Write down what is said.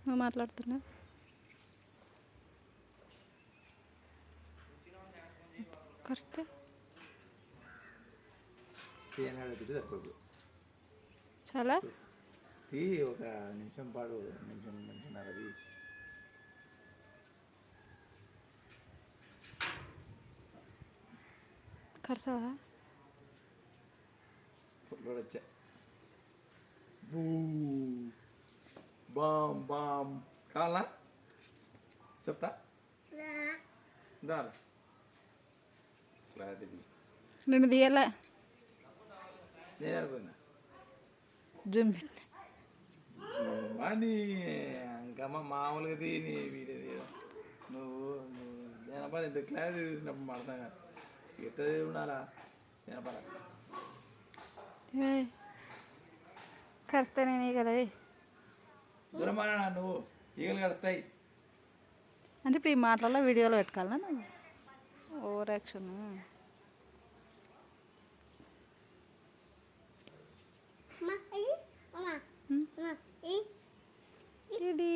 నువ్వు మాట్లాడుతున్నా కరిస్తే చాలా తీ ఒక నిమిషం పాడు నిమిషంన్నరది కరసావా వచ్చా బామ్ బామ్ కావాలా చెప్తా దారా క్లారిటీ నిన్ను తీయాలా నేను అనుకున్నా జూమ్ అని ఇంకమ్మ మామూలుగా తీని వీడియో తీయడం నువ్వు నేనపా ఇంత క్లారిటీ తీసినప్పుడు మనసంగా ఎట్ట ఉండాలా నేనపా కరిస్తే నేను కదా దూరమానా నువ్వు ఈగలు కడుస్తాయి అంటే ఇప్పుడు ఈ మాటలలో వీడియోలో పెట్టుకోవాలా నువ్వు ఓవర్ యాక్షన్ ఇది